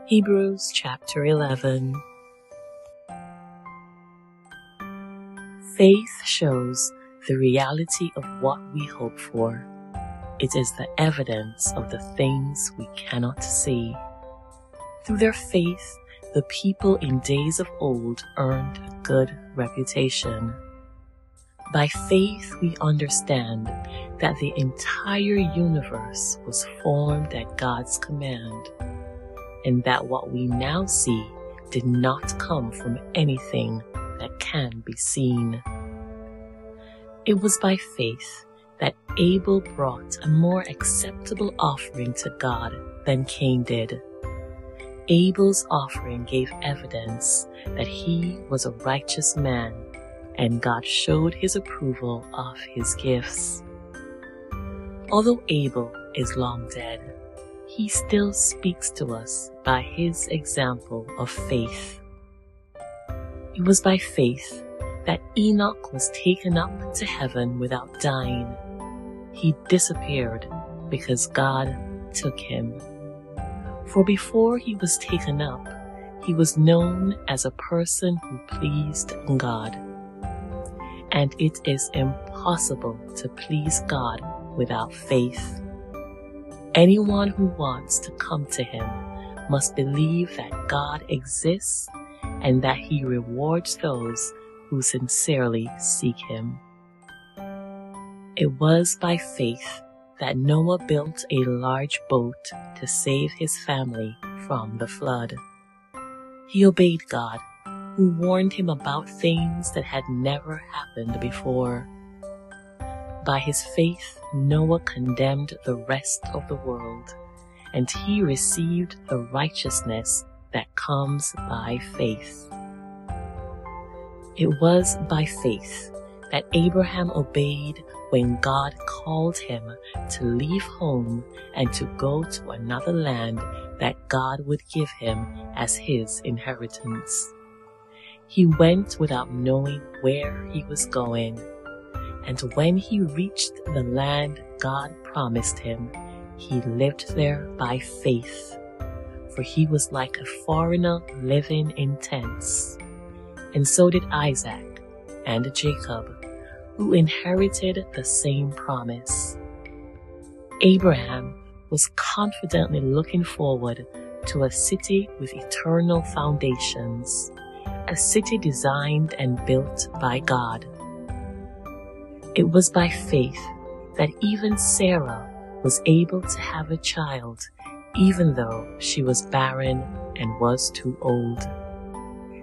Hebrews chapter 11. Faith shows the reality of what we hope for. It is the evidence of the things we cannot see. Through their faith, the people in days of old earned a good reputation. By faith, we understand that the entire universe was formed at God's command, and that what we now see did not come from anything that can be seen. It was by faith that Abel brought a more acceptable offering to God than Cain did. Abel's offering gave evidence that he was a righteous man, and God showed his approval of his gifts. Although Abel is long dead, he still speaks to us by his example of faith. It was by faith that Enoch was taken up to heaven without dying. He disappeared because God took him. For before he was taken up, he was known as a person who pleased God. And it is impossible to please God without faith. Anyone who wants to come to him must believe that God exists and that he rewards those who sincerely seek him. It was by faith that Noah built a large boat to save his family from the flood. He obeyed God, who warned him about things that had never happened before. By his faith, Noah condemned the rest of the world, and he received the righteousness that comes by faith. It was by faith that Abraham obeyed when God called him to leave home and to go to another land that God would give him as his inheritance. He went without knowing where he was going, and when he reached the land God promised him, he lived there by faith, for he was like a foreigner living in tents. And so did Isaac and Jacob, who inherited the same promise. Abraham was confidently looking forward to a city with eternal foundations, a city designed and built by God. It was by faith that even Sarah was able to have a child, even though she was barren and was too old.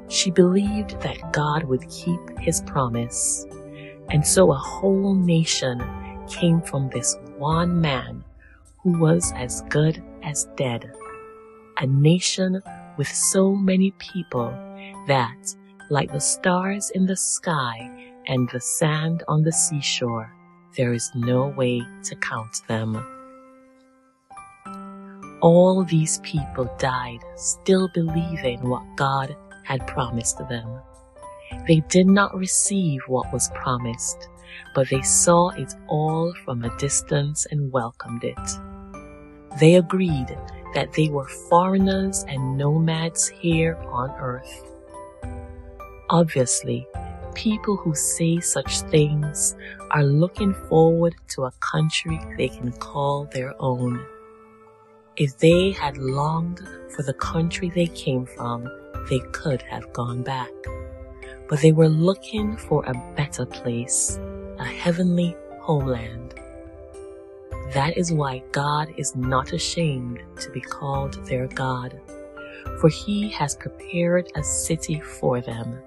She believed that God would keep his promise, and so a whole nation came from this one man who was as good as dead, a nation with so many people that, like the stars in the sky and the sand on the seashore, there is no way to count them. All these people died still believing what God had promised them. They did not receive what was promised, but they saw it all from a distance and welcomed it. They agreed that they were foreigners and nomads here on earth. Obviously, people who say such things are looking forward to a country they can call their own. If they had longed for the country they came from, they could have gone back. But they were looking for a better place, a heavenly homeland. That is why God is not ashamed to be called their God, for he has prepared a city for them.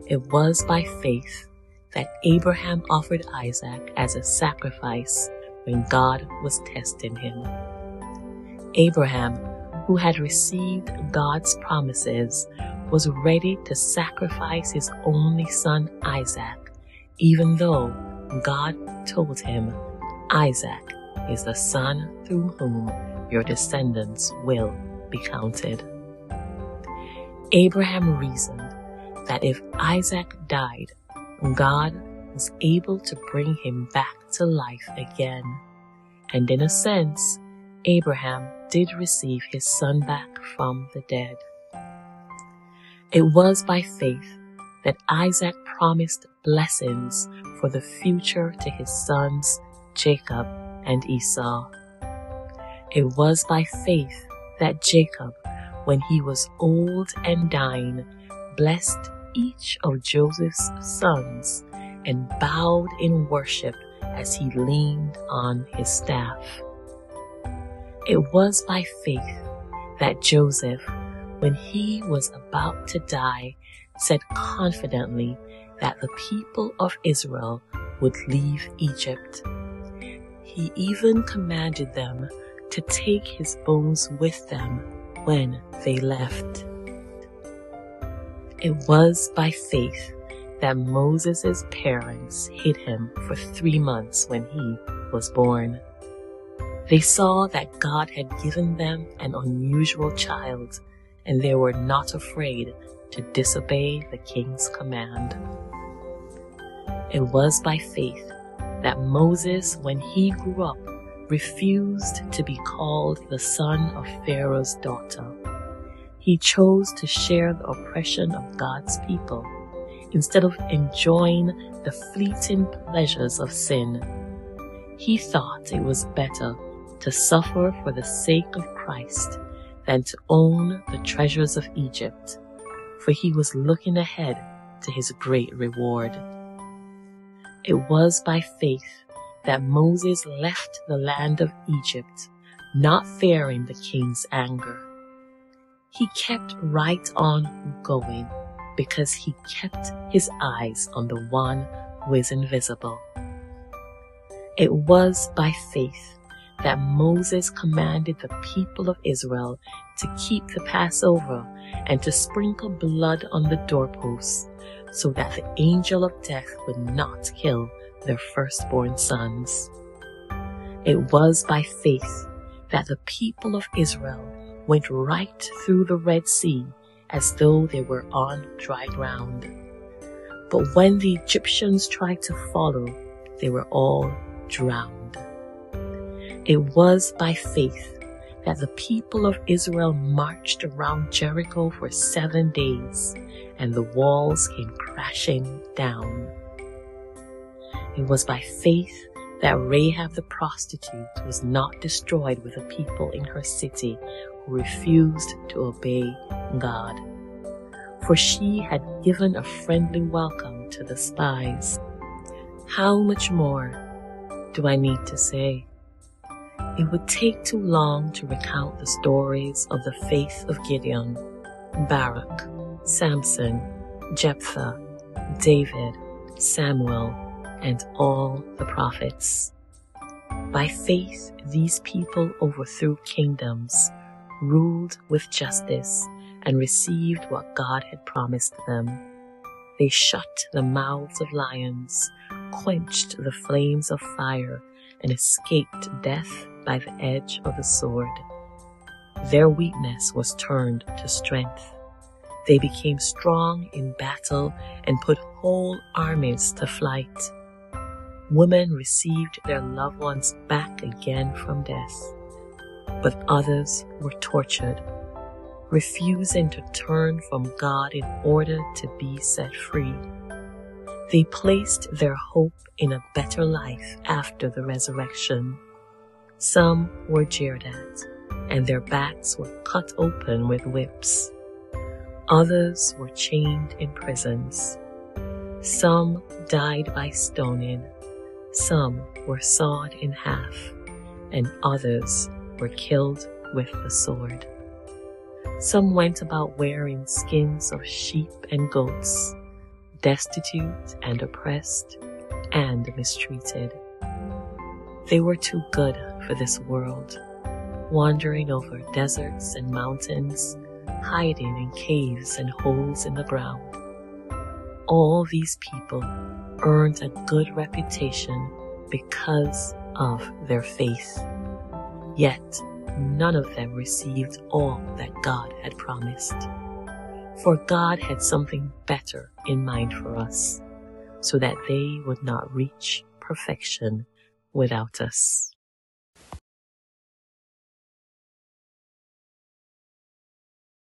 It was by faith that Abraham offered Isaac as a sacrifice when God was testing him. Abraham, who had received God's promises, was ready to sacrifice his only son Isaac, even though God told him, "Isaac is the son through whom your descendants will be counted." Abraham reasoned that if Isaac died, God was able to bring him back to life again, and in a sense, Abraham did receive his son back from the dead. It was by faith that Isaac promised blessings for the future to his sons Jacob and Esau. It was by faith that Jacob, when he was old and dying, blessed each of Joseph's sons and bowed in worship as he leaned on his staff. It was by faith that Joseph, when he was about to die, said confidently that the people of Israel would leave Egypt. He even commanded them to take his bones with them when they left. It was by faith that Moses' parents hid him for 3 months when he was born. They saw that God had given them an unusual child, and they were not afraid to disobey the king's command. It was by faith that Moses, when he grew up, refused to be called the son of Pharaoh's daughter. He chose to share the oppression of God's people instead of enjoying the fleeting pleasures of sin. He thought it was better to suffer for the sake of Christ than to own the treasures of Egypt, for he was looking ahead to his great reward. It was by faith that Moses left the land of Egypt, not fearing the king's anger. He kept right on going because he kept his eyes on the one who is invisible. It was by faith that Moses commanded the people of Israel to keep the Passover and to sprinkle blood on the doorposts so that the angel of death would not kill their firstborn sons. It was by faith that the people of Israel went right through the Red Sea as though they were on dry ground. But when the Egyptians tried to follow, they were all drowned. It was by faith that the people of Israel marched around Jericho for 7 days, and the walls came crashing down. It was by faith that Rahab the prostitute was not destroyed with the people in her city who refused to obey God, for she had given a friendly welcome to the spies. How much more do I need to say? It would take too long to recount the stories of the faith of Gideon, Barak, Samson, Jephthah, David, Samuel, and all the prophets. By faith, these people overthrew kingdoms, ruled with justice, and received what God had promised them. They shut the mouths of lions, quenched the flames of fire, and escaped death by the edge of the sword. Their weakness was turned to strength. They became strong in battle and put whole armies to flight. Women received their loved ones back again from death, but others were tortured, refusing to turn from God in order to be set free. They placed their hope in a better life after the resurrection. Some were jeered at, and their backs were cut open with whips. Others were chained in prisons. Some died by stoning. Some were sawed in half, and others were killed with the sword. Some went about wearing skins of sheep and goats, destitute and oppressed and mistreated. They were too good for this world, wandering over deserts and mountains, hiding in caves and holes in the ground. All these people earned a good reputation because of their faith. Yet none of them received all that God had promised. For God had something better in mind for us, so that they would not reach perfection without us.